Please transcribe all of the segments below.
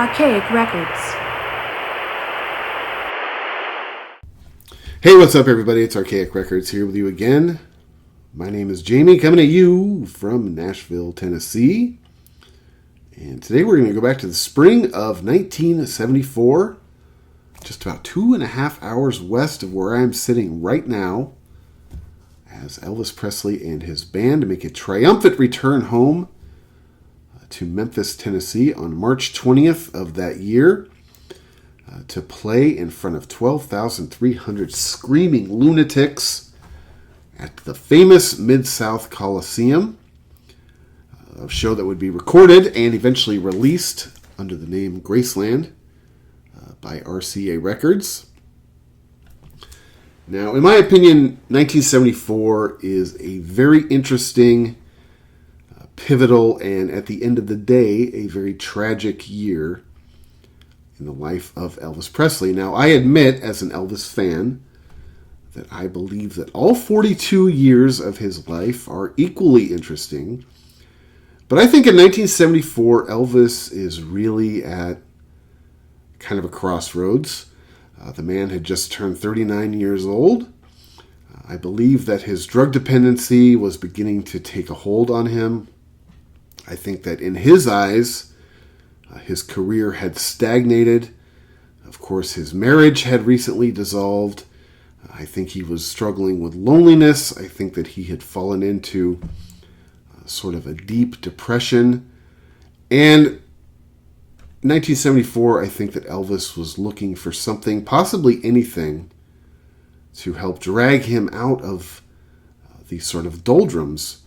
Archaic Records. Hey, what's up, everybody? It's Archaic Records here with you again. My name is Jamie, coming at you from Nashville, Tennessee. And today we're going to go back to the spring of 1974, just about 2.5 hours west of where I'm sitting right now, as Elvis Presley and his band make a triumphant return home to Memphis, Tennessee on March 20th of that year to play in front of 12,300 screaming lunatics at the famous Midsouth Coliseum, a show that would be recorded and eventually released under the name Graceland by RCA Records. Now, in my opinion, 1974 is a very interesting, pivotal, and at the end of the day, a very tragic year in the life of Elvis Presley. Now, I admit, as an Elvis fan, that I believe that all 42 years of his life are equally interesting. But I think in 1974, Elvis is really at kind of a crossroads. The man had just turned 39 years old. I believe that his drug dependency was beginning to take a hold on him. I think that in his eyes, his career had stagnated. Of course, his marriage had recently dissolved. I think he was struggling with loneliness. I think that he had fallen into sort of a deep depression. And 1974, I think that Elvis was looking for something, possibly anything, to help drag him out of these sort of doldrums.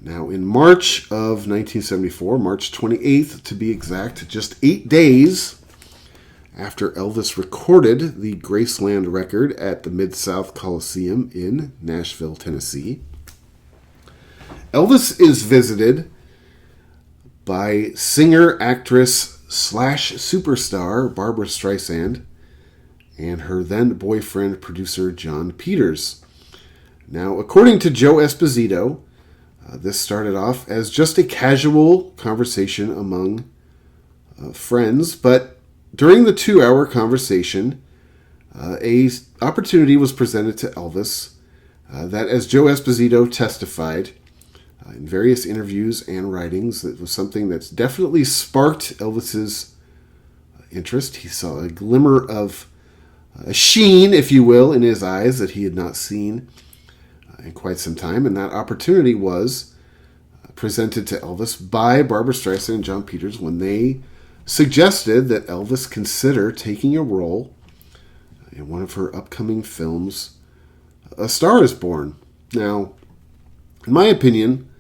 Now, in March of 1974, March 28th to be exact, just 8 days after Elvis recorded the Graceland record at the Midsouth Coliseum in Nashville, Tennessee, Elvis is visited by singer, actress, / superstar Barbra Streisand and her then boyfriend, producer John Peters. Now, according to Joe Esposito, this started off as just a casual conversation among friends, but during the 2-hour conversation, a opportunity was presented to Elvis that, as Joe Esposito testified in various interviews and writings, it was something that's definitely sparked Elvis's interest. He saw a glimmer of a sheen, if you will, in his eyes that he had not seen in quite some time, and that opportunity was presented to Elvis by Barbra Streisand and John Peters when they suggested that Elvis consider taking a role in one of her upcoming films, A Star Is Born. Now, in my opinion,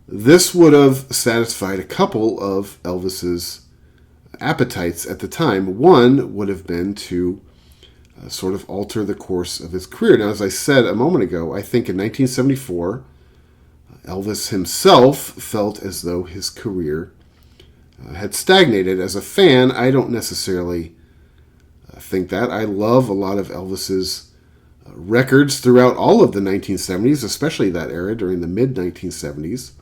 this would have satisfied a couple of Elvis's appetites at the time. One would have been to sort of alter the course of his career. Now, as I said a moment ago, I think in 1974, Elvis himself felt as though his career had stagnated. As a fan, I don't necessarily think that. I love a lot of Elvis's records throughout all of the 1970s, especially that era during the mid-1970s.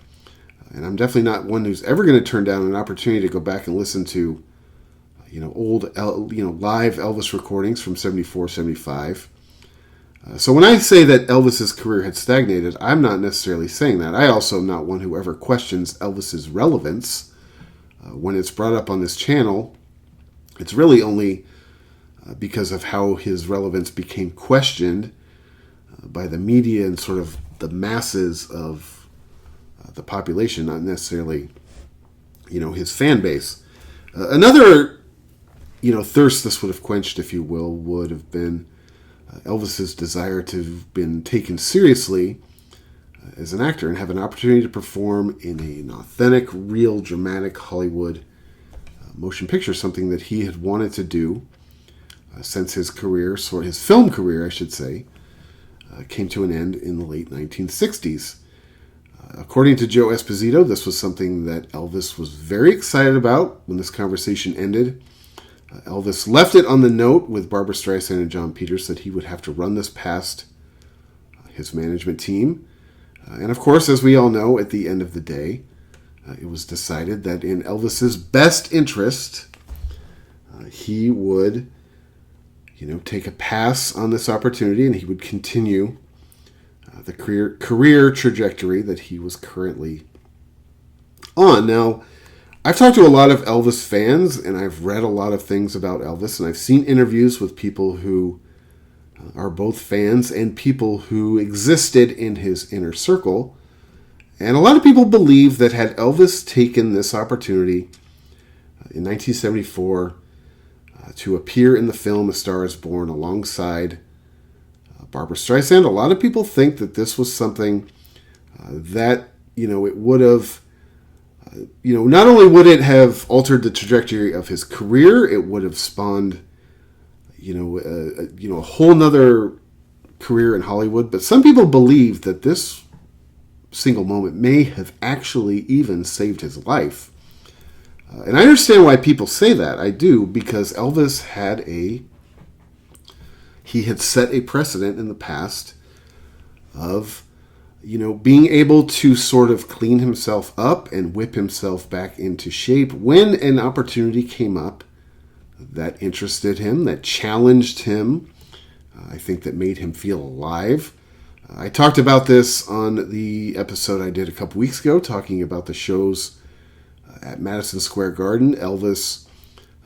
And I'm definitely not one who's ever going to turn down an opportunity to go back and listen to old, live Elvis recordings from 74, 75. So when I say that Elvis's career had stagnated, I'm not necessarily saying that. I also am not one who ever questions Elvis's relevance. When it's brought up on this channel, it's really only because of how his relevance became questioned by the media and sort of the masses of the population, not necessarily, his fan base. Another thirst this would have quenched, if you will, would have been Elvis's desire to have been taken seriously as an actor and have an opportunity to perform in an authentic, real, dramatic Hollywood motion picture, something that he had wanted to do since his career, his film career, I should say, came to an end in the late 1960s. According to Joe Esposito, this was something that Elvis was very excited about when this conversation ended. Elvis left it on the note with Barbra Streisand and John Peters that he would have to run this past his management team. And of course, as we all know, at the end of the day, it was decided that in Elvis's best interest, he would, take a pass on this opportunity, and he would continue the career trajectory that he was currently on. Now, I've talked to a lot of Elvis fans, and I've read a lot of things about Elvis, and I've seen interviews with people who are both fans and people who existed in his inner circle. And a lot of people believe that had Elvis taken this opportunity in 1974 to appear in the film A Star is Born alongside Barbra Streisand, a lot of people think that this was something that, it would have, not only would it have altered the trajectory of his career, it would have spawned, a whole nother career in Hollywood. But some people believe that this single moment may have actually even saved his life. And I understand why people say that. I do, because Elvis had set a precedent in the past of, being able to sort of clean himself up and whip himself back into shape when an opportunity came up that interested him, that challenged him, I think that made him feel alive. I talked about this on the episode I did a couple weeks ago, talking about the shows at Madison Square Garden. Elvis,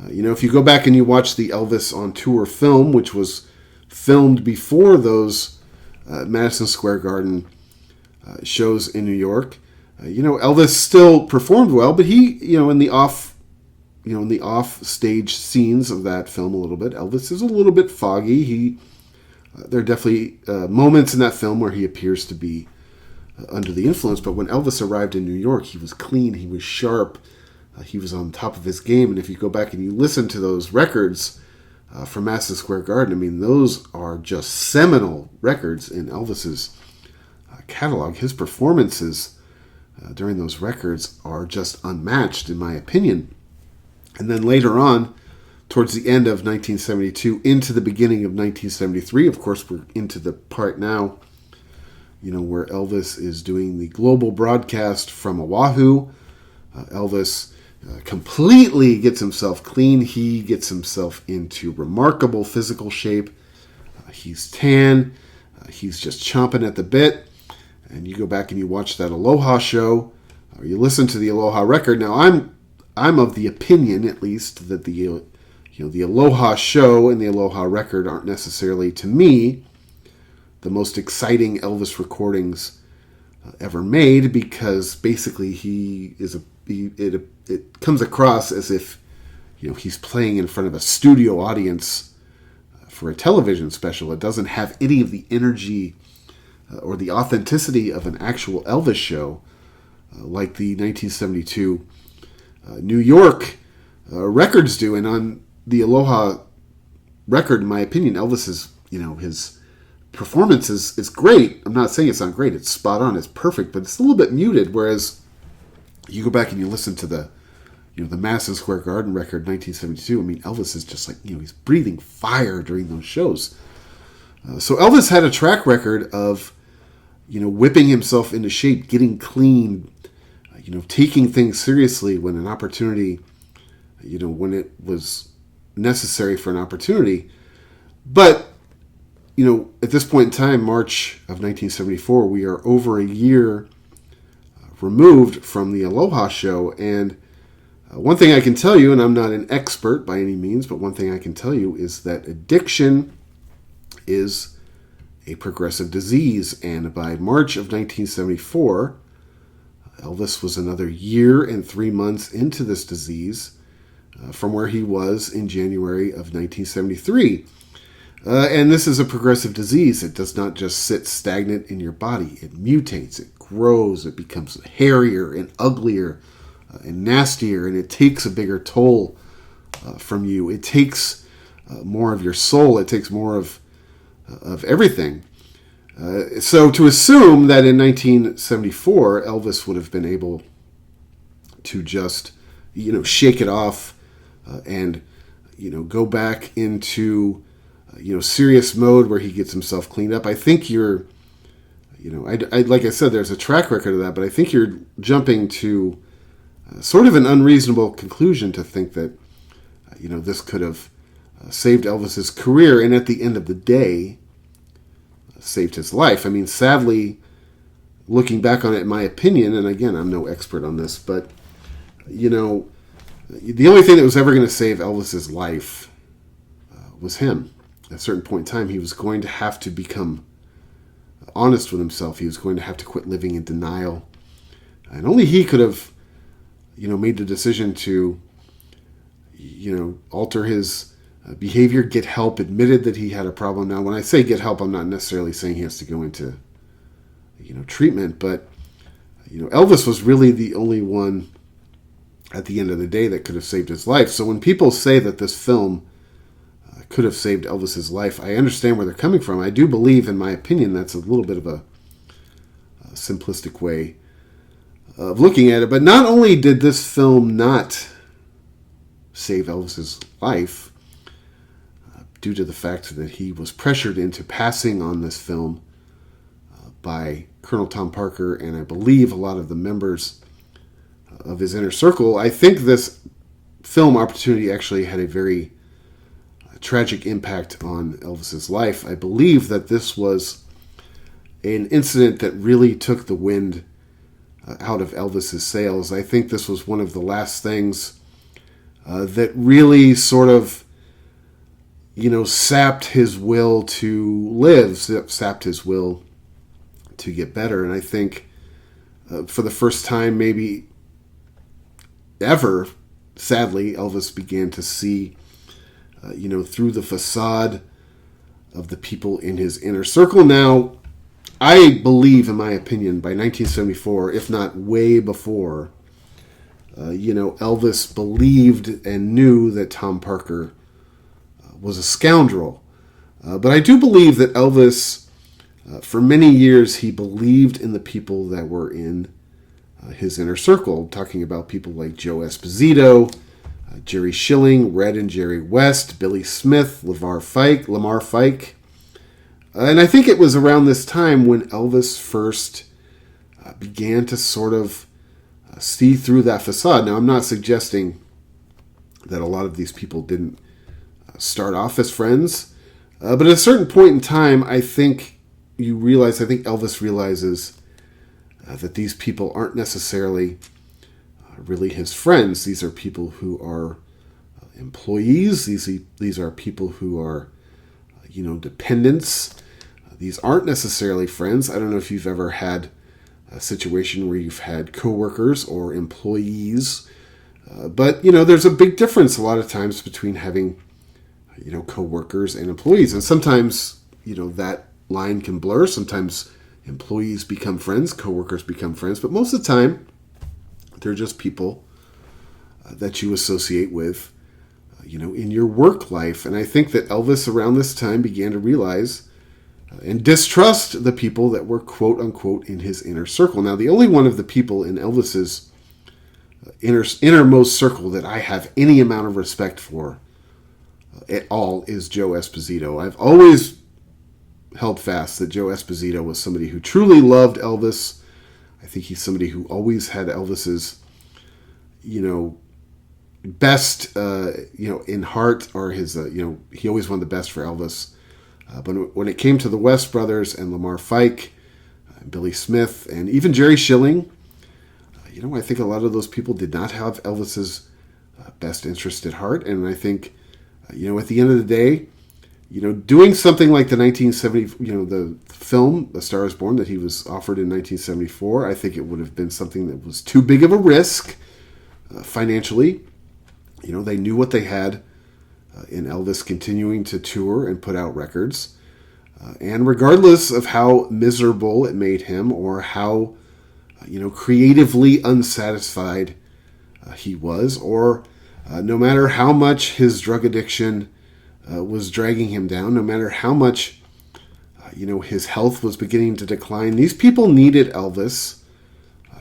if you go back and you watch the Elvis on Tour film, which was filmed before those Madison Square Garden shows in New York, Elvis still performed well, but he, in the off stage scenes of that film a little bit, Elvis is a little bit foggy. There are definitely moments in that film where he appears to be under the influence, but when Elvis arrived in New York, he was clean, he was sharp, he was on top of his game. And if you go back and you listen to those records from Madison Square Garden, those are just seminal records in Elvis's catalog. His performances during those records are just unmatched, in my opinion. And then later on, towards the end of 1972 into the beginning of 1973, of course, we're into the part now, where Elvis is doing the global broadcast from Oahu. Elvis completely gets himself clean. He gets himself into remarkable physical shape. He's tan. He's just chomping at the bit. And you go back and you watch that Aloha show, or you listen to the Aloha record. Now, I'm of the opinion, at least, that the Aloha show and the Aloha record aren't necessarily, to me, the most exciting Elvis recordings ever made, because basically it comes across as if he's playing in front of a studio audience for a television special. It doesn't have any of the energy or the authenticity of an actual Elvis show like the 1972 New York records do. And on the Aloha record, in my opinion, Elvis is, his performance is great. I'm not saying it's not great. It's spot on. It's perfect, but it's a little bit muted. Whereas you go back and you listen to the Madison Square Garden record, 1972. Elvis is just like, he's breathing fire during those shows. So Elvis had a track record of, whipping himself into shape, getting clean, taking things seriously when an opportunity, when it was necessary for an opportunity. But, at this point in time, March of 1974, we are over a year removed from the Aloha show. And one thing I can tell you, and I'm not an expert by any means, but one thing I can tell you is that addiction is a progressive disease. And by March of 1974, Elvis was another year and 3 months into this disease from where he was in January of 1973. And this is a progressive disease. It does not just sit stagnant in your body. It mutates, it grows, it becomes hairier and uglier and nastier, and it takes a bigger toll from you. It takes more of your soul. It takes more of everything. So to assume that in 1974, Elvis would have been able to just, shake it off and, go back into, serious mode where he gets himself cleaned up. I think you're, like I said, there's a track record of that, but I think you're jumping to sort of an unreasonable conclusion to think that, this could have saved Elvis's career, and at the end of the day, saved his life. I mean, sadly, looking back on it, in my opinion, and again, I'm no expert on this, but, the only thing that was ever going to save Elvis's life was him. At a certain point in time, he was going to have to become honest with himself. He was going to have to quit living in denial. And only he could have, made the decision to, alter his behavior, get help, admitted that he had a problem. Now, when I say get help, I'm not necessarily saying he has to go into, treatment. But, Elvis was really the only one at the end of the day that could have saved his life. So when people say that this film could have saved Elvis's life, I understand where they're coming from. I do believe, in my opinion, that's a little bit of a simplistic way of looking at it. But not only did this film not save Elvis's life, due to the fact that he was pressured into passing on this film by Colonel Tom Parker and I believe a lot of the members of his inner circle, I think this film opportunity actually had a very tragic impact on Elvis's life. I believe that this was an incident that really took the wind out of Elvis's sails. I think this was one of the last things that really sort of, sapped his will to live, sapped his will to get better. And I think for the first time, maybe ever, sadly, Elvis began to see, through the facade of the people in his inner circle. Now, I believe, in my opinion, by 1974, if not way before, Elvis believed and knew that Tom Parker was a scoundrel. But I do believe that Elvis, for many years, he believed in the people that were in his inner circle. Talking about people like Joe Esposito, Jerry Schilling, Red and Jerry West, Billy Smith, Lamar Fike. And I think it was around this time when Elvis first began to sort of see through that facade. Now, I'm not suggesting that a lot of these people didn't start off as friends, but at a certain point in time, I think Elvis realizes that these people aren't necessarily really his friends. These are people who are employees. These are people who are, dependents. These aren't necessarily friends. I don't know if you've ever had a situation where you've had coworkers or employees, but there's a big difference a lot of times between having coworkers and employees, and sometimes that line can blur. Sometimes employees become friends, coworkers become friends, but most of the time they're just people that you associate with, in your work life. And I think that Elvis around this time began to realize and distrust the people that were quote unquote in his inner circle. Now, the only one of the people in Elvis's innermost circle that I have any amount of respect for at all is Joe Esposito. I've always held fast that Joe Esposito was somebody who truly loved Elvis. I think he's somebody who always had Elvis's, best, in heart, or his, he always wanted the best for Elvis. But when it came to the West brothers and Lamar Fike, Billy Smith, and even Jerry Schilling, I think a lot of those people did not have Elvis's best interest at heart. And I think, at the end of the day, doing something like the 1970, the film, A Star is Born, that he was offered in 1974, I think it would have been something that was too big of a risk financially. They knew what they had in Elvis continuing to tour and put out records. And regardless of how miserable it made him or how, creatively unsatisfied he was, or no matter how much his drug addiction was dragging him down, no matter how much, his health was beginning to decline, these people needed Elvis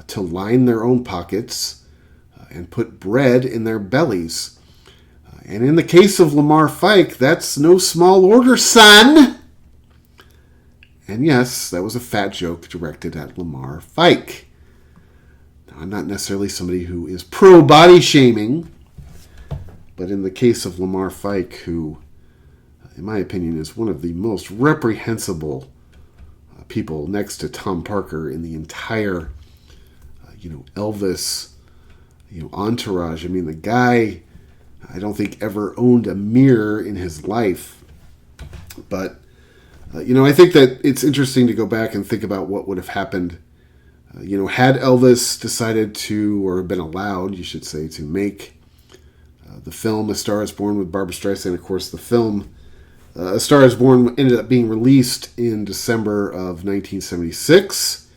to line their own pockets and put bread in their bellies. And in the case of Lamar Fike, that's no small order, son! And yes, that was a fat joke directed at Lamar Fike. Now, I'm not necessarily somebody who is pro-body shaming, But in the case of Lamar Fike, who, in my opinion, is one of the most reprehensible people next to Tom Parker in the entire, Elvis, entourage. I mean, the guy, I don't think ever owned a mirror in his life. But, I think that it's interesting to go back and think about what would have happened, had Elvis decided to, or been allowed, you should say, to make the film A Star is Born with Barbra Streisand. Of course, the film A Star is Born ended up being released in December of 1976.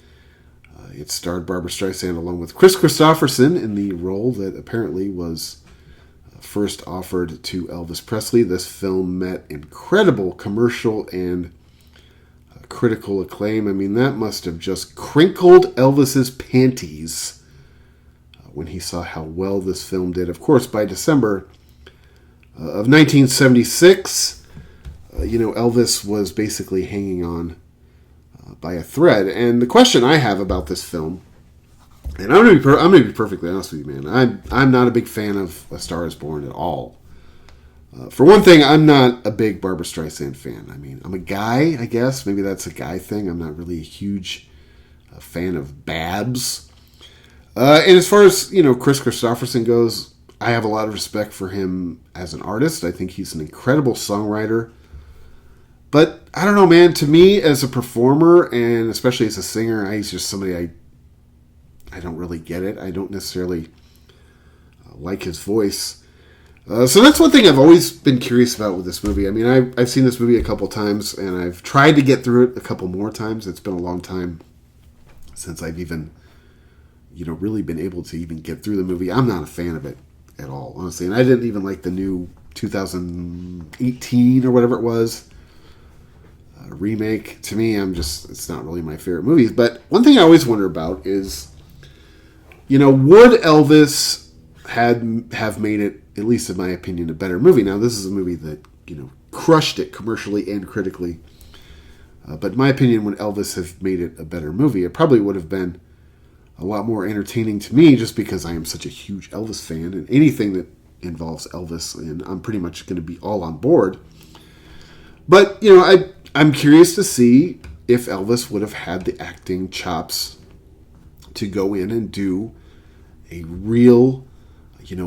It starred Barbra Streisand along with Chris Christopherson in the role that apparently was first offered to Elvis Presley. This film met incredible commercial and critical acclaim. I mean, that must have just crinkled Elvis's panties when he saw how well this film did. Of course, by December of 1976, Elvis was basically hanging on by a thread. And the question I have about this film, and I'm going to be perfectly honest with you, man. I'm not a big fan of A Star is Born at all. For one thing, I'm not a big Barbra Streisand fan. I mean, I'm a guy, I guess. Maybe that's a guy thing. I'm not really a huge fan of Babs. And as far as, Chris Christopherson goes, I have a lot of respect for him as an artist. I think he's an incredible songwriter. But I don't know, man. To me, as a performer, and especially as a singer, he's just somebody I don't really get it. I don't necessarily like his voice. So that's one thing I've always been curious about with this movie. I mean, I've seen this movie a couple times, and I've tried to get through it a couple more times. It's been a long time since I've even, really been able to even get through the movie. I'm not a fan of it at all, honestly. And I didn't even like the new 2018 or whatever it was remake. To me, it's not really my favorite movies. But one thing I always wonder about is, would Elvis have made it, at least in my opinion, a better movie? Now, this is a movie that, crushed it commercially and critically. But in my opinion, would Elvis have made it a better movie? It probably would have been a lot more entertaining to me, just because I am such a huge Elvis fan, and anything that involves Elvis, and I'm pretty much going to be all on board. But, I'm curious to see if Elvis would have had the acting chops to go in and do a real,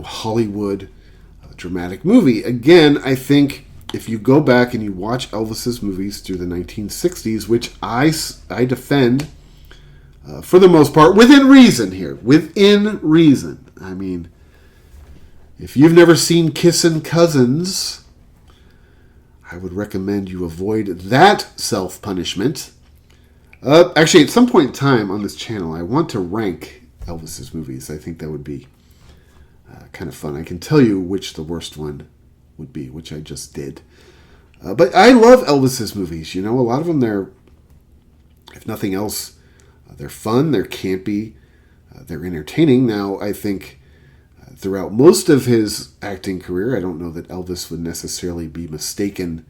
Hollywood dramatic movie. Again, I think if you go back and you watch Elvis's movies through the 1960s, which I defend for the most part, within reason here. Within reason. I mean, if you've never seen Kissin' Cousins, I would recommend you avoid that self-punishment. Actually, at some point in time on this channel, I want to rank Elvis's movies. I think that would be kind of fun. I can tell you which the worst one would be, which I just did. But I love Elvis's movies. A lot of them, they're, if nothing else, they're fun, they're campy, they're entertaining. Now, I think throughout most of his acting career, I don't know that Elvis would necessarily be mistaken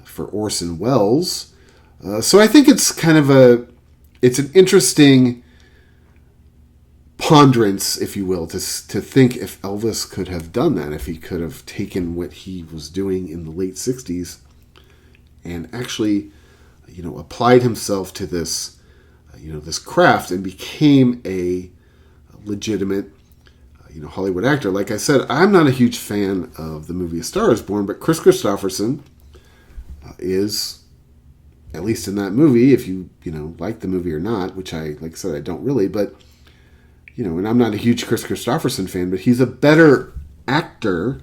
for Orson Welles. So I think it's kind of it's an interesting ponderance, if you will, to think if Elvis could have done that, if he could have taken what he was doing in the late 60s and actually, applied himself to this, this craft and became a legitimate, Hollywood actor. Like I said, I'm not a huge fan of the movie A Star is Born, but Chris Christopherson is, at least in that movie, if you, like the movie or not, which like I said, I don't really, but, and I'm not a huge Chris Christopherson fan, but he's a better actor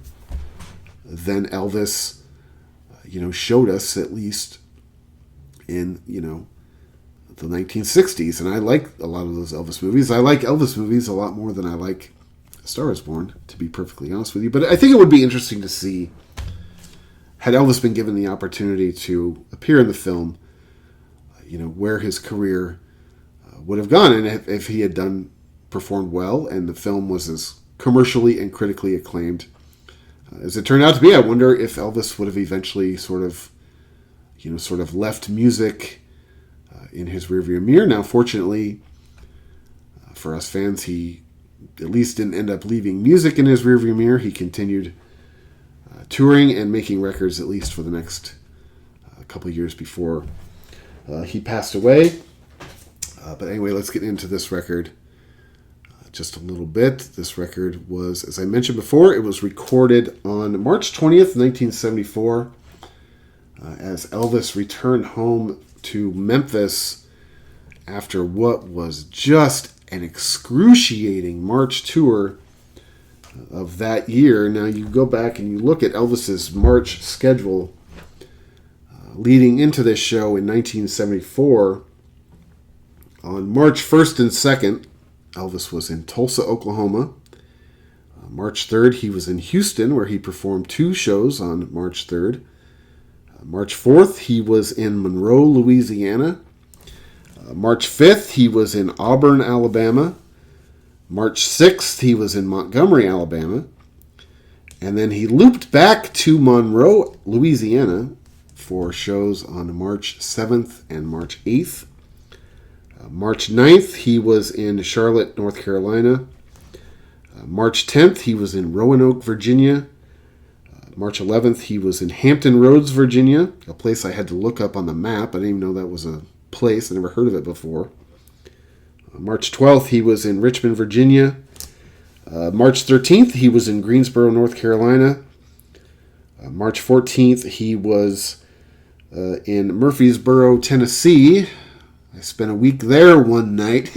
than Elvis, showed us, at least in, the 1960s. And I like a lot of those Elvis movies. I like Elvis movies a lot more than I like A Star is Born, to be perfectly honest with you. But I think it would be interesting to see, had Elvis been given the opportunity to appear in the film, where his career would have gone. And if he had performed well and the film was as commercially and critically acclaimed as it turned out to be, I wonder if Elvis would have eventually sort of left music in his rearview mirror. Now, fortunately for us fans, he at least didn't end up leaving music in his rearview mirror. He continued touring and making records at least for the next couple of years before he passed away. But anyway, let's get into this record just a little bit. This record was, as I mentioned before, it was recorded on March 20th, 1974, as Elvis returned home to Memphis after what was just an excruciating March tour of that year. Now, you go back and you look at Elvis's March schedule leading into this show in 1974. On March 1st and 2nd, Elvis was in Tulsa, Oklahoma. March 3rd, he was in Houston, where he performed 2 shows on March 3rd. March 4th, he was in Monroe, Louisiana. March 5th, he was in Auburn, Alabama. March 6th, he was in Montgomery, Alabama. And then he looped back to Monroe, Louisiana for shows on March 7th and March 8th. March 9th, he was in Charlotte, North Carolina. March 10th, he was in Roanoke, Virginia. March 11th, he was in Hampton Roads, Virginia, a place I had to look up on the map. I didn't even know that was a place. I never heard of it before. March 12th, he was in Richmond, Virginia. March 13th, he was in Greensboro, North Carolina. March 14th, he was in Murfreesboro, Tennessee. I spent a week there one night.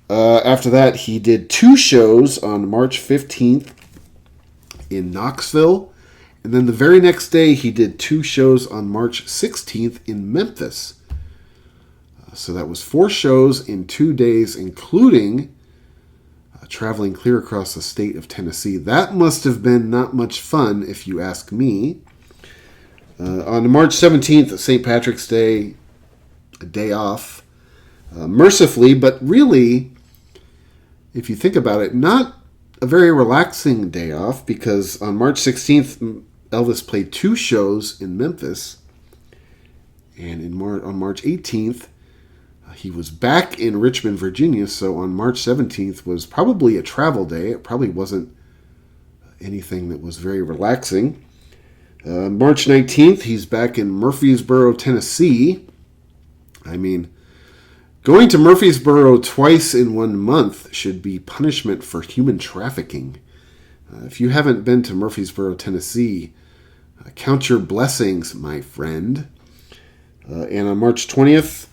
After that, he did 2 shows on March 15th in Knoxville. And then the very next day, he did 2 shows on March 16th in Memphis. So that was 4 shows in 2 days, including traveling clear across the state of Tennessee. That must have been not much fun, if you ask me. On March 17th, St. Patrick's Day, a day off, mercifully, but really, if you think about it, not a very relaxing day off, because on March 16th, Elvis played 2 shows in Memphis, and on March 18th, he was back in Richmond, Virginia, so on March 17th was probably a travel day. It probably wasn't anything that was very relaxing. March 19th, he's back in Murfreesboro, Tennessee. I mean, going to Murfreesboro twice in 1 month should be punishment for human trafficking. If you haven't been to Murfreesboro, Tennessee, count your blessings, my friend. And on March 20th,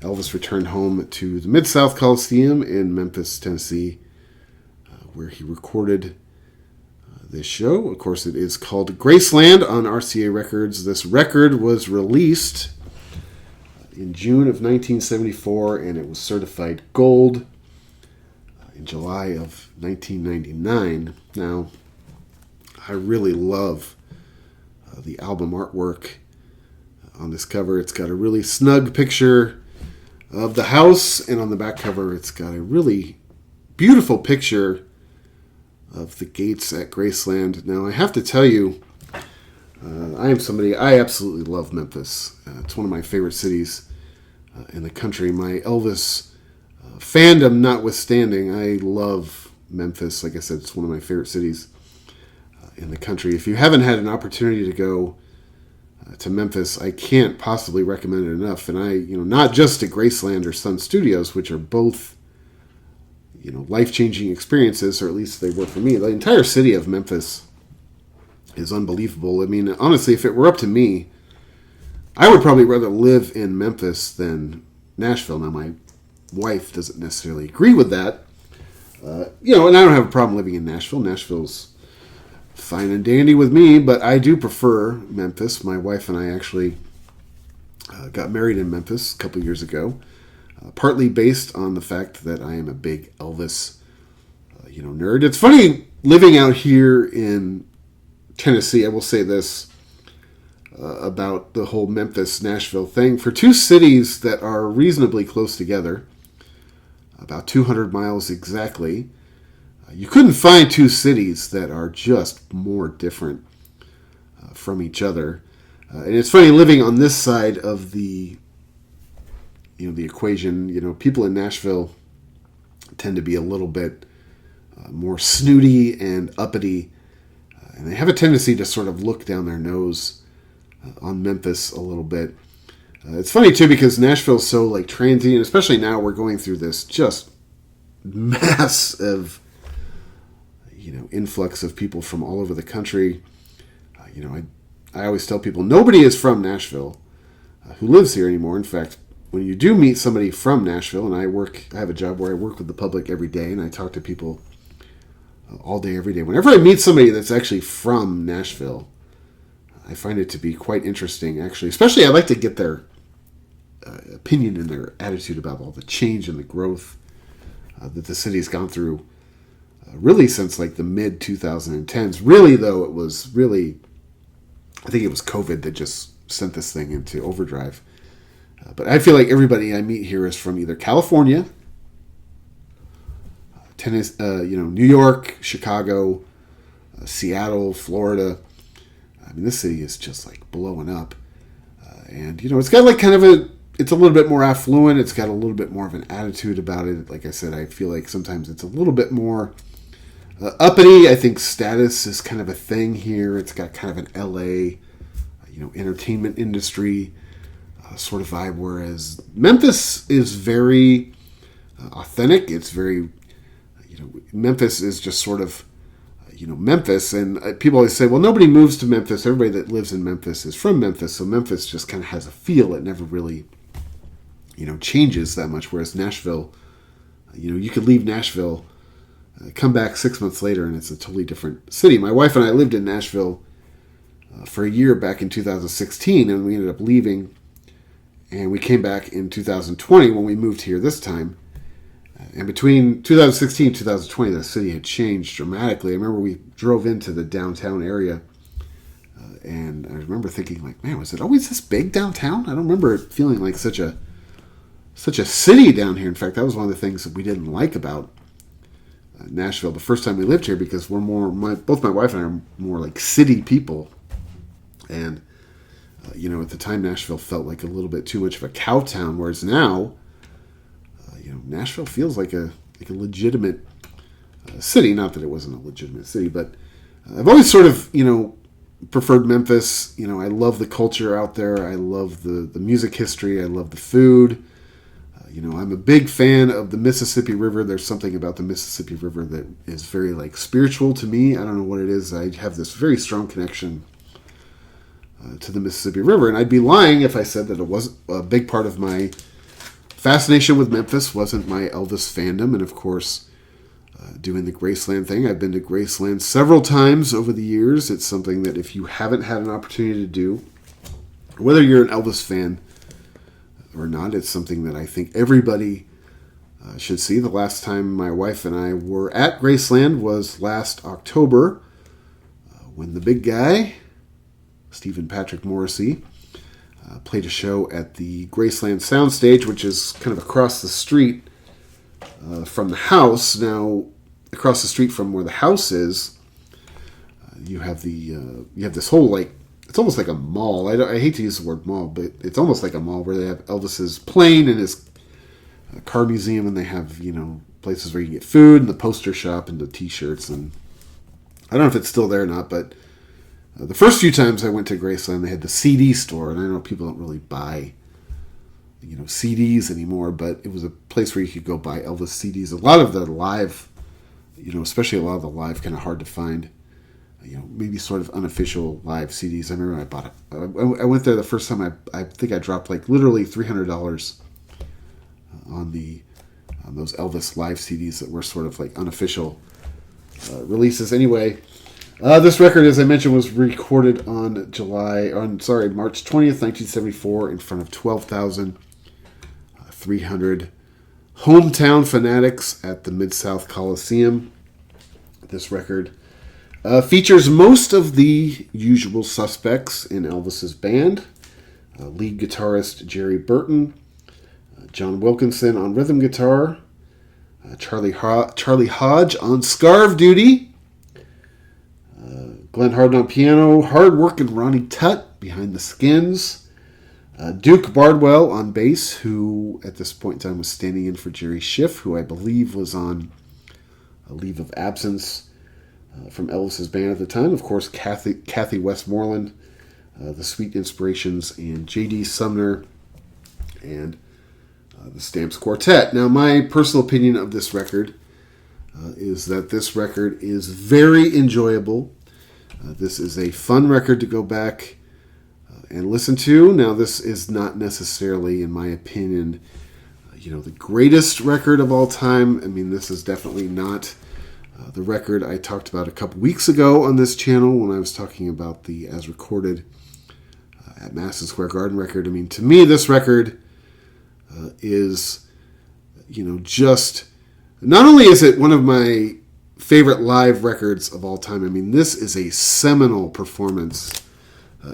Elvis returned home to the Midsouth Coliseum in Memphis, Tennessee, where he recorded this show. Of course, it is called Graceland on RCA Records. This record was released in June of 1974, and it was certified gold in July of 1999. Now, I really love the album artwork on this cover. It's got a really snug picture of the house, and on the back cover, it's got a really beautiful picture of the gates at Graceland. Now, I have to tell you, I absolutely love Memphis. It's one of my favorite cities in the country. My Elvis fandom notwithstanding, I love Memphis. Like I said, it's one of my favorite cities in the country. If you haven't had an opportunity to go to Memphis, I can't possibly recommend it enough. And not just at Graceland or Sun Studios, which are both, life-changing experiences, or at least they were for me. The entire city of Memphis is unbelievable. I mean, honestly, if it were up to me, I would probably rather live in Memphis than Nashville. Now, my wife doesn't necessarily agree with that. And I don't have a problem living in Nashville. Nashville's fine and dandy with me, but I do prefer Memphis. My wife and I actually got married in Memphis a couple of years ago, partly based on the fact that I am a big Elvis, nerd. It's funny living out here in Tennessee. I will say this about the whole Memphis-Nashville thing. For 2 cities that are reasonably close together, about 200 miles exactly, you couldn't find 2 cities that are just more different from each other. And it's funny living on this side of the equation. People in Nashville tend to be a little bit more snooty and uppity And they have a tendency to sort of look down their nose on Memphis a little bit. It's funny, too, because Nashville's so, like, transient, especially now we're going through this just massive, influx of people from all over the country. I always tell people, nobody is from Nashville who lives here anymore. In fact, when you do meet somebody from Nashville, and I have a job where I work with the public every day, and I talk to people all day, every day. Whenever I meet somebody that's actually from Nashville, I find it to be quite interesting, actually. Especially, I like to get their opinion and their attitude about all the change and the growth that the city's gone through, really since like the mid 2010s. Really, though, I think it was COVID that just sent this thing into overdrive. But I feel like everybody I meet here is from either California, New York, Chicago, Seattle, Florida. I mean, this city is just like blowing up. And, it's got like it's a little bit more affluent. It's got a little bit more of an attitude about it. Like I said, I feel like sometimes it's a little bit more uppity. I think status is kind of a thing here. It's got kind of an LA, entertainment industry sort of vibe, whereas Memphis is very authentic. It's very, Memphis is just sort of, Memphis. And people always say, well, nobody moves to Memphis. Everybody that lives in Memphis is from Memphis. So Memphis just kind of has a feel. It never really, changes that much. Whereas Nashville, you could leave Nashville, come back 6 months later, and it's a totally different city. My wife and I lived in Nashville for a year back in 2016, and we ended up leaving. And we came back in 2020 when we moved here this time. And between 2016 and 2020, the city had changed dramatically. I remember we drove into the downtown area, and I remember thinking, like, man, was it always this big downtown? I don't remember it feeling like such a city down here. In fact, that was one of the things that we didn't like about Nashville the first time we lived here, because we're both my wife and I are more like city people. And at the time, Nashville felt like a little bit too much of a cow town, whereas now, Nashville feels like a legitimate city. Not that it wasn't a legitimate city, but I've always sort of, preferred Memphis. I love the culture out there. I love the music history. I love the food. I'm a big fan of the Mississippi River. There's something about the Mississippi River that is very, like, spiritual to me. I don't know what it is. I have this very strong connection to the Mississippi River, and I'd be lying if I said that it wasn't a big part of my fascination with Memphis wasn't my Elvis fandom, and of course doing the Graceland thing. I've been to Graceland several times over the years. It's something that if you haven't had an opportunity to do, whether you're an Elvis fan or not, it's something that I think everybody should see. The last time my wife and I were at Graceland was last October, when the big guy, Stephen Patrick Morrissey, played a show at the Graceland Soundstage, which is kind of across the street from the house. Now, across the street from where the house is, you have this whole, like, it's almost like a mall. I hate to use the word mall, but it's almost like a mall where they have Elvis's plane and his car museum, and they have, places where you can get food and the poster shop and the t-shirts. And I don't know if it's still there or not, but the first few times I went to Graceland, they had the CD store, and I know people don't really buy, CDs anymore, but it was a place where you could go buy Elvis CDs. A lot of the live, especially a lot of the live, kind of hard to find, maybe sort of unofficial live CDs. I remember I bought it. I went there the first time. I think I dropped like literally $300 on those Elvis live CDs that were sort of like unofficial releases. Anyway. This record, as I mentioned, was recorded on March 20th, 1974, in front of 12,300 hometown fanatics at the Midsouth Coliseum. This record features most of the usual suspects in Elvis's band. Lead guitarist Jerry Burton, John Wilkinson on rhythm guitar, Charlie Hodge on scarf duty, Glenn Hardin on piano, hard-working Ronnie Tutt behind the skins, Duke Bardwell on bass, who at this point in time was standing in for Jerry Schiff, who I believe was on a leave of absence from Elvis's band at the time. Of course, Kathy Westmoreland, the Sweet Inspirations, and J.D. Sumner, and the Stamps Quartet. Now, my personal opinion of this record is that this record is very enjoyable. This is a fun record to go back and listen to. Now, this is not necessarily, in my opinion, the greatest record of all time. I mean, this is definitely not the record I talked about a couple weeks ago on this channel when I was talking about the as recorded at Madison Square Garden record. I mean, to me, this record is, just, not only is it one of my favorite live records of all time, I mean, this is a seminal performance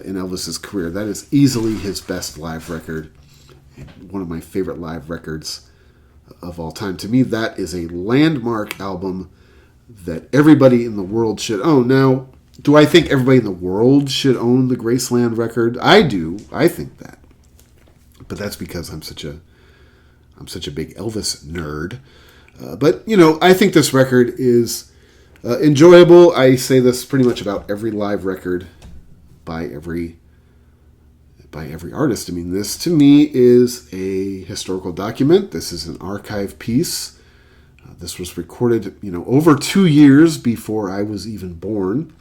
in Elvis's career. That is easily his best live record, and one of my favorite live records of all time. To me, that is a landmark album that everybody in the world should own. Now, do I think everybody in the world should own the Graceland record? I do. I think that. But that's because I'm such a big Elvis nerd. But I think this record is enjoyable. I say this pretty much about every live record by every artist. I mean, this to me is a historical document. This is an archive piece. This was recorded, over 2 years before I was even born.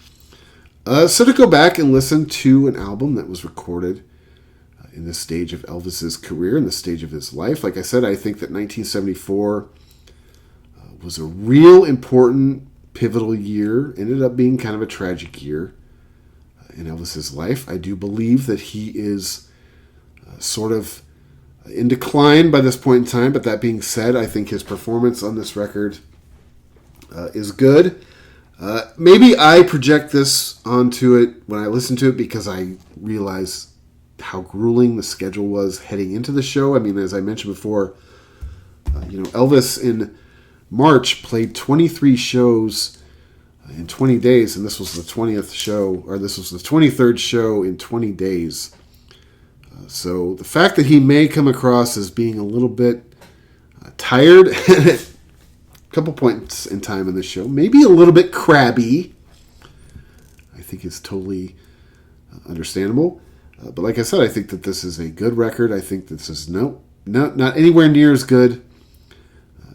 So to go back and listen to an album that was recorded in this stage of Elvis's career, in the stage of his life, like I said, I think that 1974 was a real important, pivotal year. Ended up being kind of a tragic year in Elvis's life. I do believe that he is sort of in decline by this point in time, but that being said, I think his performance on this record is good. Maybe I project this onto it when I listen to it because I realize how grueling the schedule was heading into the show. I mean, as I mentioned before, Elvis in March played 23 shows in 20 days, and this was the 20th show, or this was the 23rd show in 20 days. So the fact that he may come across as being a little bit tired at a couple points in time in this show, maybe a little bit crabby, I think is totally understandable. But like I said, I think that this is a good record. I think this is not anywhere near as good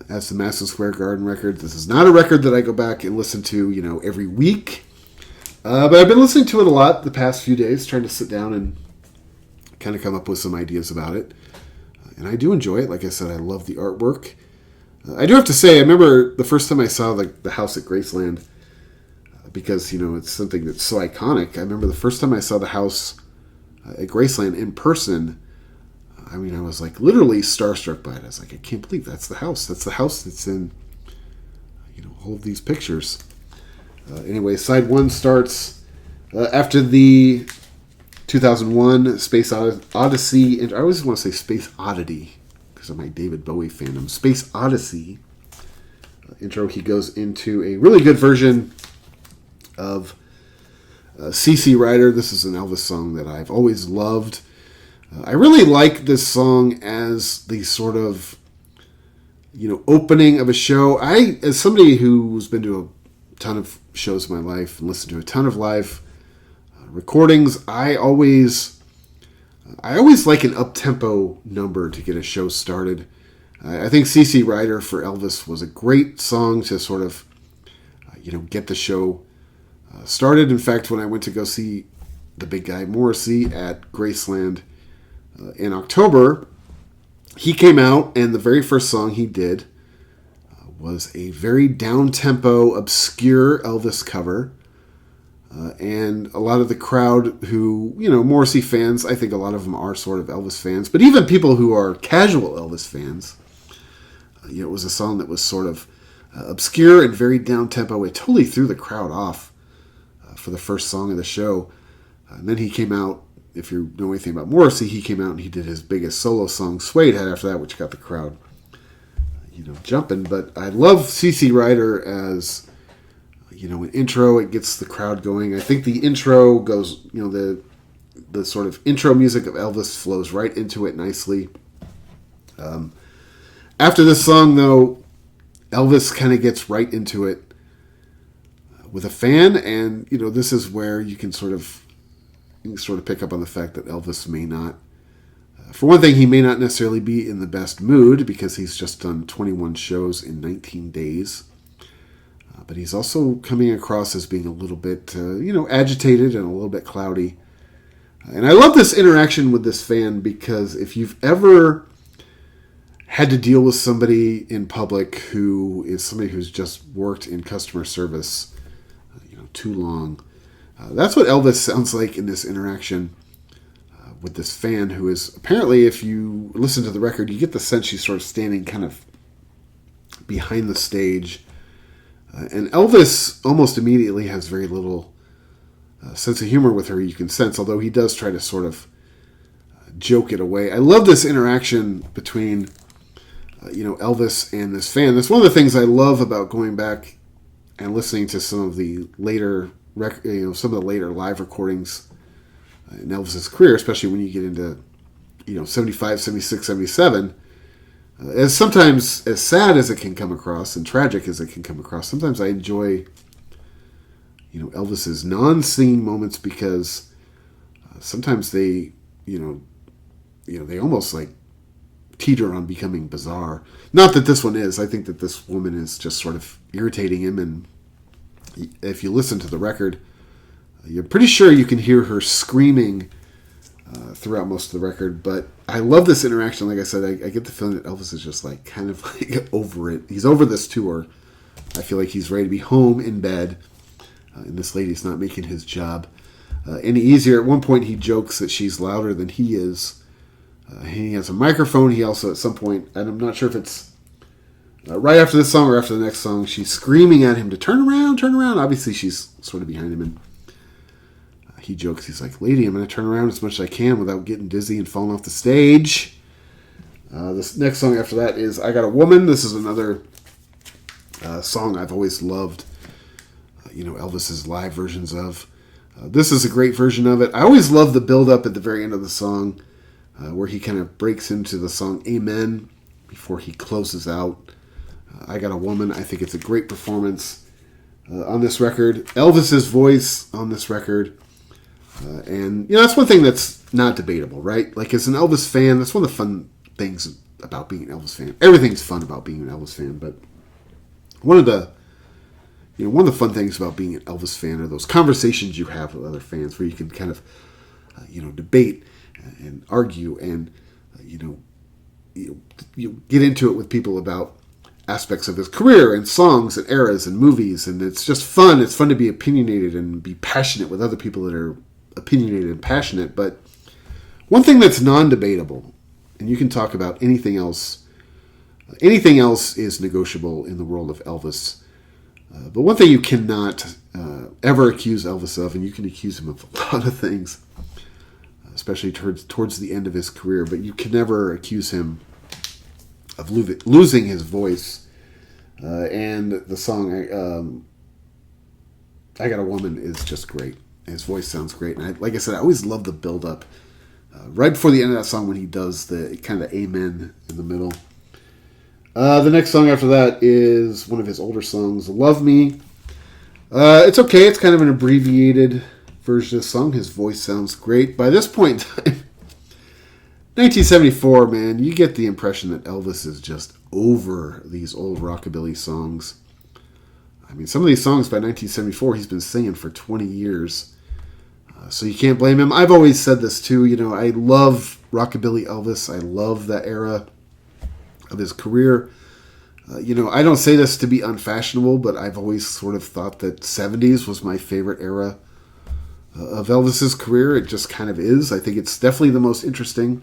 as the Madison Square Garden record. This is not a record that I go back and listen to, every week. But I've been listening to it a lot the past few days, trying to sit down and kind of come up with some ideas about it. And I do enjoy it. Like I said, I love the artwork. I do have to say, I remember the first time I saw the house at Graceland, because, it's something that's so iconic. I remember the first time I saw the house at Graceland in person. I mean, I was like literally starstruck by it. I was like, I can't believe that's the house. That's the house that's in, all of these pictures. Anyway, side one starts after the 2001 Space Odyssey, and I always want to say Space Oddity because of my David Bowie fandom. Space Odyssey intro. He goes into a really good version of CC Rider. This is an Elvis song that I've always loved. I really like this song as the sort of, opening of a show. As somebody who's been to a ton of shows in my life and listened to a ton of live recordings, I always like an up-tempo number to get a show started. I think CC Rider for Elvis was a great song to sort of, get the show started. In fact, when I went to go see the big guy Morrissey at Graceland in October, he came out, and the very first song he did was a very down-tempo, obscure Elvis cover. And a lot of the crowd who, Morrissey fans, I think a lot of them are sort of Elvis fans, but even people who are casual Elvis fans, it was a song that was sort of obscure and very down-tempo. It totally threw the crowd off for the first song of the show. And then he came out, if you know anything about Morrissey, he came out and he did his biggest solo song, Suede Head, after that, which got the crowd, jumping. But I love CC Rider as, an intro. It gets the crowd going. I think the intro goes, the sort of intro music of Elvis flows right into it nicely. After this song, though, Elvis kind of gets right into it with a fan, and this is where you can sort of pick up on the fact that Elvis may not, for one thing, he may not necessarily be in the best mood because he's just done 21 shows in 19 days. But he's also coming across as being a little bit, agitated and a little bit cloudy. And I love this interaction with this fan because if you've ever had to deal with somebody in public who is somebody who's just worked in customer service, too long, that's what Elvis sounds like in this interaction with this fan, who is apparently, if you listen to the record, you get the sense she's sort of standing kind of behind the stage. And Elvis almost immediately has very little sense of humor with her, you can sense, although he does try to sort of joke it away. I love this interaction between, Elvis and this fan. That's one of the things I love about going back and listening to some of the later, some of the later live recordings in Elvis's career, especially when you get into, 75, 76, 77. As sometimes as sad as it can come across and tragic as it can come across, sometimes I enjoy, Elvis's non-singing moments because sometimes they, they almost like teeter on becoming bizarre. Not that this one is. I think that this woman is just sort of irritating him, and if you listen to the record, you're pretty sure you can hear her screaming throughout most of the record. But I love this interaction. Like I said, I get the feeling that Elvis is just like kind of like over it. He's over this tour. I feel like he's ready to be home in bed, and this lady's not making his job any easier. At one point, he jokes that she's louder than he is. He has a microphone. He also, at some point, and I'm not sure if it's right after this song or after the next song, she's screaming at him to turn around, turn around. Obviously, she's sort of behind him, and he jokes, he's like, lady, I'm going to turn around as much as I can without getting dizzy and falling off the stage. This next song after that is I Got a Woman. This is another song I've always loved, Elvis's live versions of. This is a great version of it. I always love the build-up at the very end of the song, where he kind of breaks into the song Amen before he closes out. I Got a Woman. I think it's a great performance on this record. Elvis's voice on this record. And, that's one thing that's not debatable, right? Like, as an Elvis fan, that's one of the fun things about being an Elvis fan. Everything's fun about being an Elvis fan, but one of the fun things about being an Elvis fan are those conversations you have with other fans where you can kind of, debate and argue and, you get into it with people about aspects of his career and songs and eras and movies, and it's just fun. It's fun to be opinionated and be passionate with other people that are opinionated and passionate. But one thing that's non-debatable, and you can talk about anything else is negotiable in the world of Elvis. But one thing you cannot ever accuse Elvis of, and you can accuse him of a lot of things, especially towards the end of his career, but you can never accuse him of losing his voice. And the song I Got a Woman is just great. His voice sounds great. And like I said, I always love the build-up. Right before the end of that song when he does the kind of amen in the middle. The next song after that is one of his older songs, Love Me. It's okay. It's kind of an abbreviated version of the song. His voice sounds great. By this point in time, 1974, man, you get the impression that Elvis is just over these old rockabilly songs. I mean, some of these songs by 1974 he's been singing for 20 years. So you can't blame him. I've always said this too. I love rockabilly Elvis. I love that era of his career. I don't say this to be unfashionable, but I've always sort of thought that 70s was my favorite era of Elvis's career. It just kind of is. I think it's definitely the most interesting.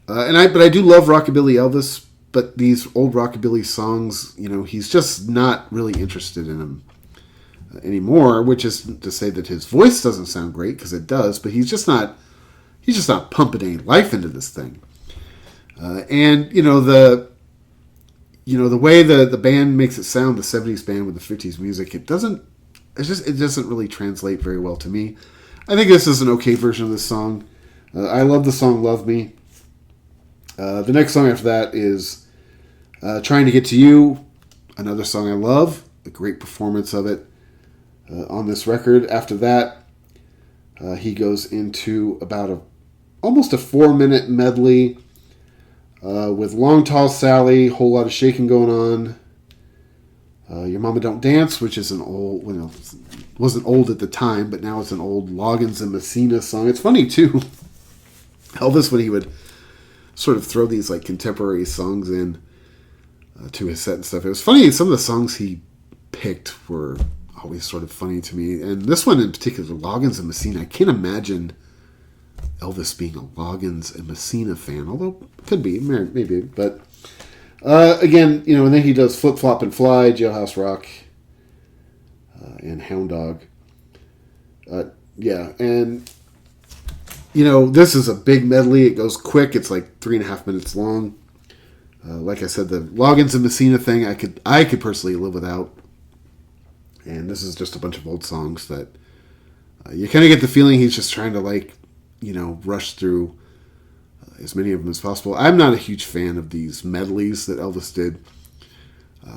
But I do love rockabilly Elvis, but these old rockabilly songs, he's just not really interested in them anymore, which is to say that his voice doesn't sound great, because it does, but he's just not pumping any life into this thing. And the way the band makes it sound, the 70s band with the 50s music, it doesn't really translate very well to me. I think this is an okay version of this song. I love the song Love Me. The next song after that is Trying to Get to You, another song I love, a great performance of it. on this record. After that, he goes into about almost a 4-minute medley with Long Tall Sally, Whole Lot of Shaking Going On, Your Mama Don't Dance, which is an old, wasn't old at the time, but now it's an old Loggins and Messina song. It's funny, too. Elvis, when he would sort of throw these like contemporary songs in to his set and stuff, it was funny. Some of the songs he picked were always sort of funny to me. And this one in particular, Loggins and Messina, I can't imagine Elvis being a Loggins and Messina fan, although it could be, maybe. But again, and then he does Flip, Flop, and Fly, Jailhouse Rock, and Hound Dog. Yeah, and this is a big medley. It goes quick. It's like 3.5 minutes long. Like I said, the Loggins and Messina thing, I could personally live without. And this is just a bunch of old songs that you kind of get the feeling he's just trying to rush through as many of them as possible. I'm not a huge fan of these medleys that Elvis did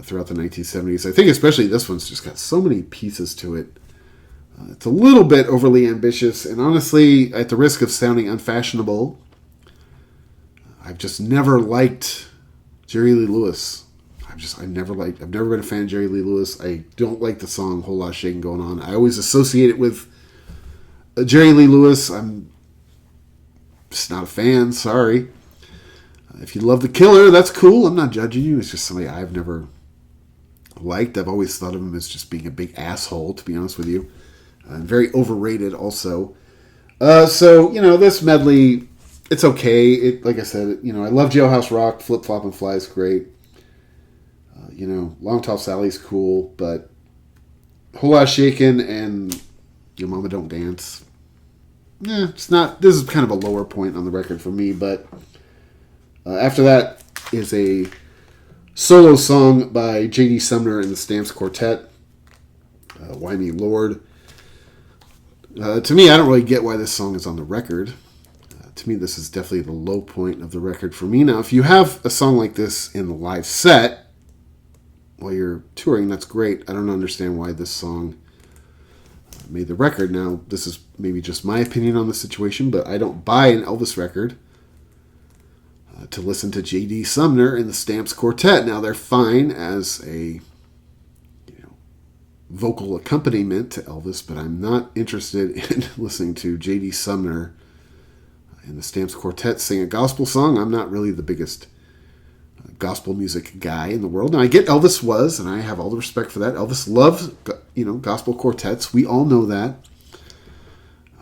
throughout the 1970s. I think especially this one's just got so many pieces to it. It's a little bit overly ambitious, and honestly, at the risk of sounding unfashionable, I've just never liked Jerry Lee Lewis. I've never been a fan of Jerry Lee Lewis. I don't like the song Whole Lot of Shaking Going On. I always associate it with Jerry Lee Lewis. I'm just not a fan, sorry. If you love The Killer, that's cool. I'm not judging you. It's just somebody I've never liked. I've always thought of him as just being a big asshole, to be honest with you. And very overrated also. So, this medley, it's okay. Like I said, I love Jailhouse Rock. Flip, Flop, and Fly is great. Long Tall Sally's cool, but Whole Lot of Shakin' and Your Mama Don't Dance, it's not. This is kind of a lower point on the record for me, but after that is a solo song by J.D. Sumner and the Stamps Quartet, Why Me Lord. To me, I don't really get why this song is on the record. To me, this is definitely the low point of the record for me. Now, if you have a song like this in the live set while you're touring, that's great. I don't understand why this song made the record. Now, this is maybe just my opinion on the situation, but I don't buy an Elvis record to listen to J.D. Sumner and the Stamps Quartet. Now, they're fine as a vocal accompaniment to Elvis, but I'm not interested in listening to J.D. Sumner and the Stamps Quartet sing a gospel song. I'm not really the biggest gospel music guy in the world. Now, I get Elvis was, and I have all the respect for that. Elvis loves, gospel quartets. We all know that.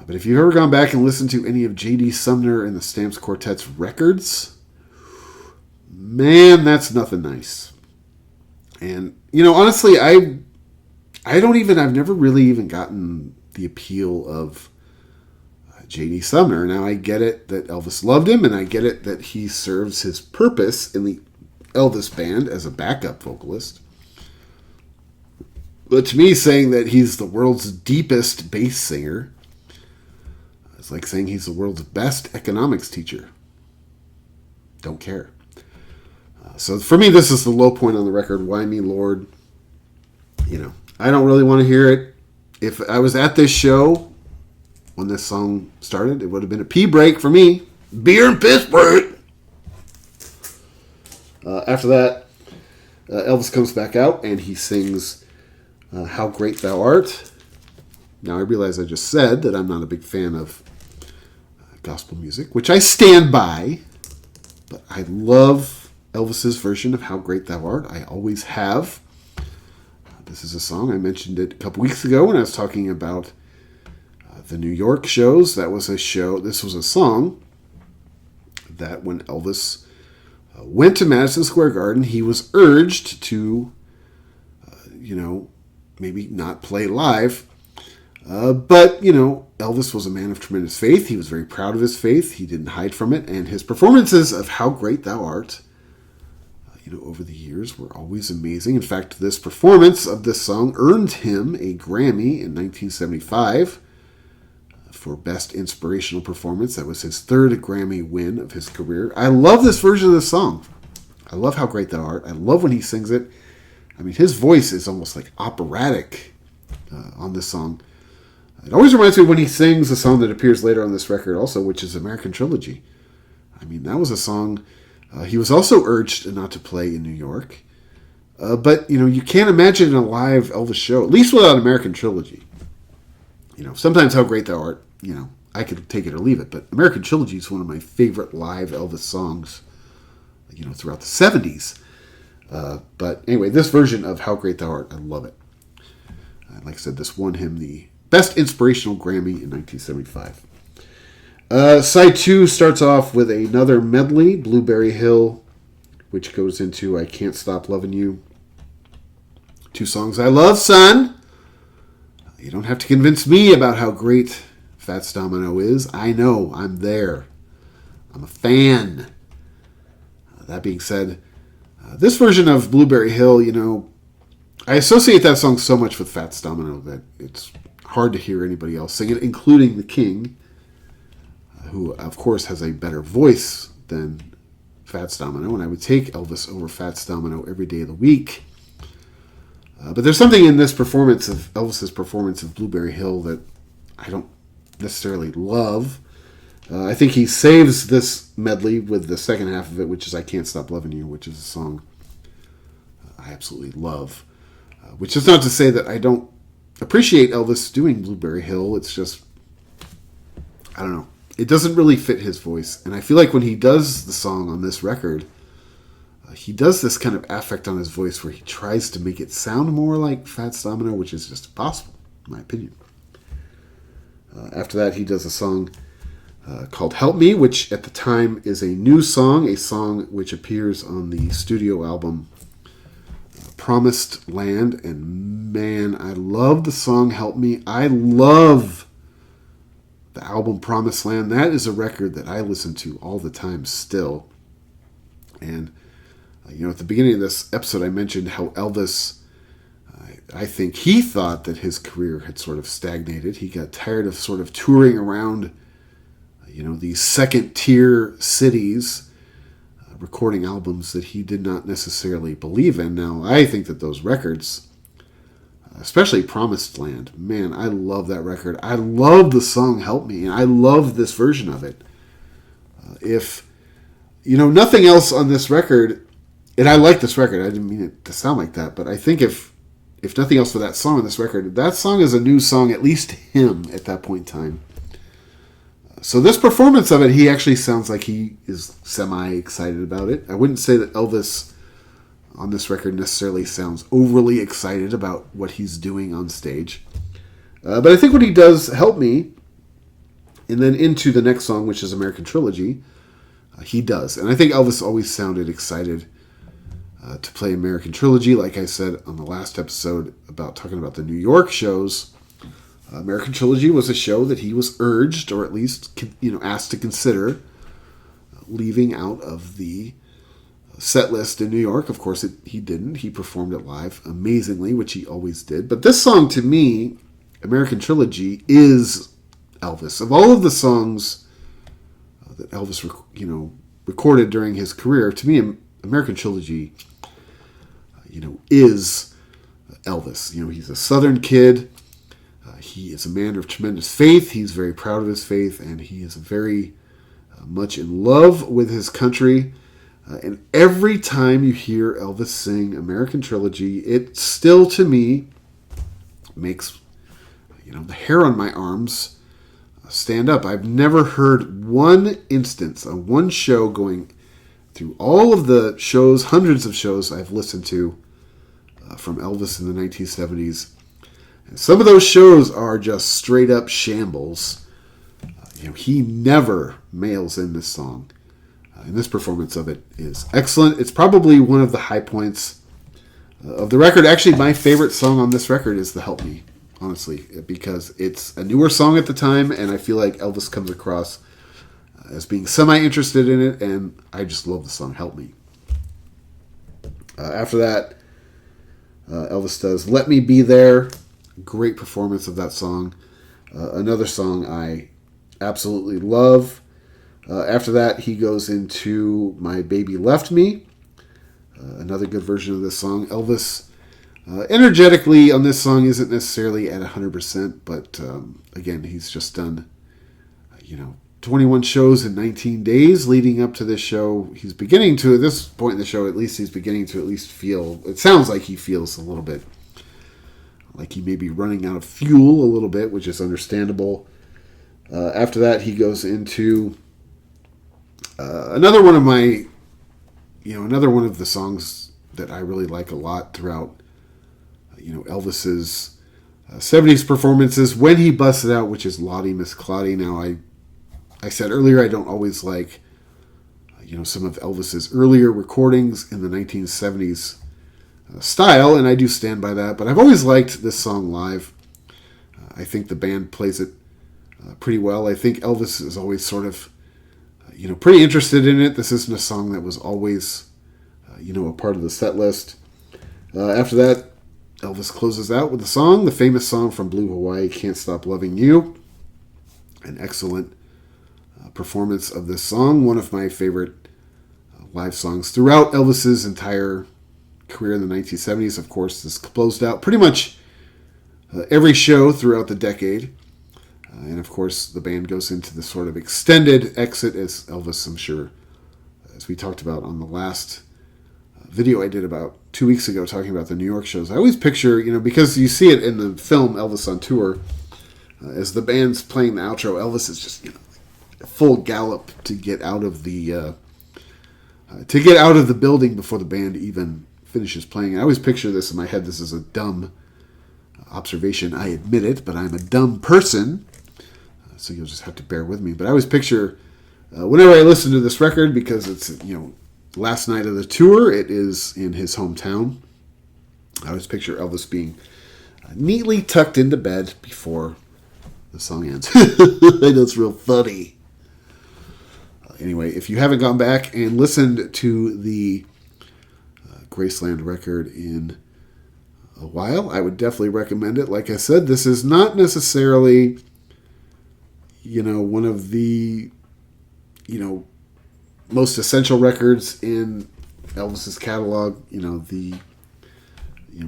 But if you've ever gone back and listened to any of J.D. Sumner and the Stamps Quartet's records, man, that's nothing nice. And, honestly, I've never really even gotten the appeal of J.D. Sumner. Now, I get it that Elvis loved him, and I get it that he serves his purpose in the Elvis band as a backup vocalist. But to me, saying that he's the world's deepest bass singer is like saying he's the world's best economics teacher. Don't care. So for me, this is the low point on the record. Why Me Lord? I don't really want to hear it. If I was at this show when this song started, it would have been a pee break for me. Beer and piss break. After that, Elvis comes back out and he sings How Great Thou Art. Now, I realize I just said that I'm not a big fan of gospel music, which I stand by, but I love Elvis's version of How Great Thou Art. I always have. This is a song. I mentioned it a couple weeks ago when I was talking about the New York shows. That was a show. This was a song that when Elvis went to Madison Square Garden, he was urged to, maybe not play live. But, Elvis was a man of tremendous faith. He was very proud of his faith. He didn't hide from it. And his performances of How Great Thou Art, over the years were always amazing. In fact, this performance of this song earned him a Grammy in 1975 for Best Inspirational Performance. That was his third Grammy win of his career. I love this version of the song. I love How Great Thou Art. I love when he sings it. I mean, his voice is almost like operatic on this song. It always reminds me when he sings a song that appears later on this record also, which is American Trilogy. I mean, that was a song he was also urged not to play in New York. But, you can't imagine a live Elvis show, at least without American Trilogy. Sometimes How Great Thou Art, I could take it or leave it. But American Trilogy is one of my favorite live Elvis songs, throughout the 70s. But anyway, this version of How Great Thou Art, I love it. Like I said, this won him the Best Inspirational Grammy in 1975. Side 2 starts off with another medley, Blueberry Hill, which goes into I Can't Stop Loving You. 2 songs I love, son. You don't have to convince me about how great Fats Domino is. I know. I'm there. I'm a fan. That being said, this version of Blueberry Hill, I associate that song so much with Fats Domino that it's hard to hear anybody else sing it, including the King, who, of course, has a better voice than Fats Domino, and I would take Elvis over Fats Domino every day of the week. But there's something in this performance of Elvis's performance of Blueberry Hill that I don't necessarily love. I think he saves this medley with the second half of it, which is I Can't Stop Loving You, which is a song I absolutely love. Which is not to say that I don't appreciate Elvis doing Blueberry Hill. It's just, I don't know. It doesn't really fit his voice. And I feel like when he does the song on this record, he does this kind of affect on his voice where he tries to make it sound more like Fats Domino, which is just impossible, in my opinion. After that, he does a song called Help Me, which at the time is a new song, a song which appears on the studio album Promised Land. And man, I love the song Help Me. I love the album Promised Land. That is a record that I listen to all the time still. And, at the beginning of this episode, I mentioned how Elvis, I think he thought that his career had sort of stagnated. He got tired of sort of touring around, these second-tier cities, recording albums that he did not necessarily believe in. Now, I think that those records, especially Promised Land, man, I love that record. I love the song Help Me, and I love this version of it. If, nothing else on this record, and I like this record, I didn't mean it to sound like that, but I think if nothing else for that song on this record, that song is a new song, at least to him at that point in time. So this performance of it, he actually sounds like he is semi-excited about it. I wouldn't say that Elvis on this record necessarily sounds overly excited about what he's doing on stage. But I think when he does Help Me, and then into the next song, which is American Trilogy, he does. And I think Elvis always sounded excited to play American Trilogy. Like I said on the last episode about talking about the New York shows, American Trilogy was a show that he was urged, or at least asked to consider leaving out of the set list in New York. Of course, he didn't. He performed it live amazingly, which he always did. But this song, to me, American Trilogy, is Elvis. Of all of the songs that Elvis, recorded during his career, to me, American Trilogy, is Elvis. He's a Southern kid. He is a man of tremendous faith. He's very proud of his faith, and he is very much in love with his country. And every time you hear Elvis sing American Trilogy, it still, to me, makes the hair on my arms stand up. I've never heard one instance on one show going through all of the shows, hundreds of shows I've listened to from Elvis in the 1970s. And some of those shows are just straight up shambles. He never mails in this song. And this performance of it is excellent. It's probably one of the high points of the record. Actually, my favorite song on this record is the Help Me, honestly, because it's a newer song at the time, and I feel like Elvis comes across as being semi-interested in it, and I just love the song Help Me. After that, Elvis does Let Me Be There. Great performance of that song. Another song I absolutely love. After that, he goes into My Baby Left Me. Another good version of this song. Elvis Energetically on this song isn't necessarily at 100%, but again, he's just done, 21 shows in 19 days leading up to this show. He's beginning to, at this point in the show, at least he's beginning to at least feel, it sounds like he feels a little bit like he may be running out of fuel a little bit, which is understandable. After that, he goes into another one of the songs that I really like a lot throughout, Elvis's 70s performances when he busted out, which is Lottie Miss Claudie. Now, I said earlier I don't always like, some of Elvis's earlier recordings in the 1970s style, and I do stand by that, but I've always liked this song live. I think the band plays it pretty well. I think Elvis is always sort of, pretty interested in it. This isn't a song that was always, a part of the set list. After that, Elvis closes out with the famous song from Blue Hawaii, Can't Stop Loving You. An excellent performance of this song. One of my favorite live songs throughout Elvis's entire career in the 1970s. Of course, this closed out pretty much every show throughout the decade. And of course, the band goes into this sort of extended exit as Elvis, I'm sure, as we talked about on the last video I did about 2 weeks ago talking about the New York shows. I always picture, because you see it in the film Elvis on Tour, as the band's playing the outro, Elvis is just, a full gallop to get out of the building before the band even finishes playing. I always picture this in my head. This is a dumb observation. I admit it, but I'm a dumb person, so you'll just have to bear with me. But I always picture, whenever I listen to this record, because it's, last night of the tour, it is in his hometown. I always picture Elvis being neatly tucked into bed before the song ends. I know it's real funny. Anyway, if you haven't gone back and listened to the Graceland record in a while, I would definitely recommend it. Like I said, this is not necessarily, one of the, most essential records in Elvis's catalog.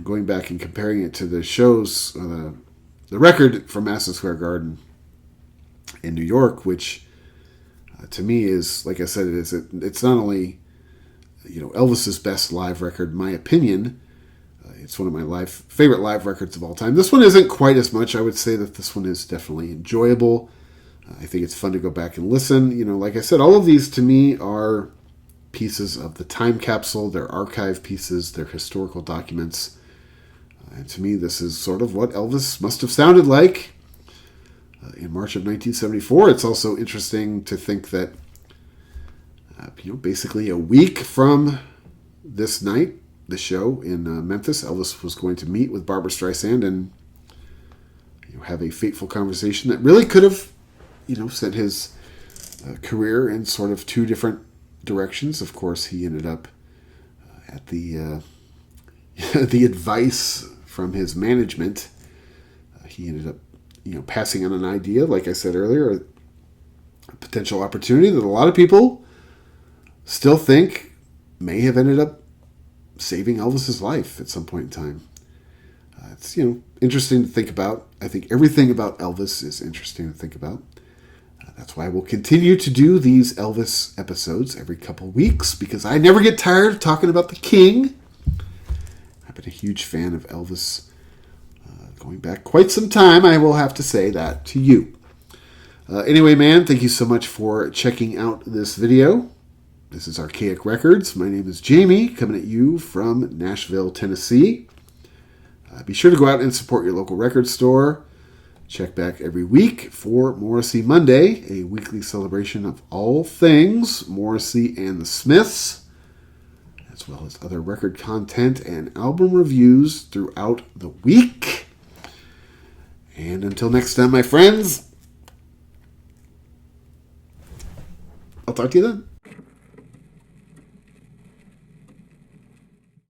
Going back and comparing it to the shows, the record from Madison Square Garden in New York, which to me is, like I said, it's not only, Elvis's best live record, in my opinion. It's one of my favorite live records of all time. This one isn't quite as much. I would say that this one is definitely enjoyable. I think it's fun to go back and listen. Like I said, all of these to me are pieces of the time capsule. They're archive pieces. They're historical documents. And to me, this is sort of what Elvis must have sounded like in March of 1974. It's also interesting to think that, basically a week from this night, the show in Memphis, Elvis was going to meet with Barbra Streisand and have a fateful conversation that really could have sent his career in sort of two different directions. Of course, he ended up at the advice from his management. He ended up, passing on an idea, like I said earlier, a potential opportunity that a lot of people still think may have ended up saving Elvis's life at some point in time. It's, interesting to think about. I think everything about Elvis is interesting to think about. That's why we'll continue to do these Elvis episodes every couple weeks, because I never get tired of talking about the King. I've been a huge fan of Elvis going back quite some time. I will have to say that to you. Anyway, man, thank you so much for checking out this video. This is Archaic Records. My name is Jamie, coming at you from Nashville, Tennessee. Be sure to go out and support your local record store. Check back every week for Morrissey Monday, a weekly celebration of all things Morrissey and the Smiths, as well as other record content and album reviews throughout the week. And until next time, my friends, I'll talk to you then.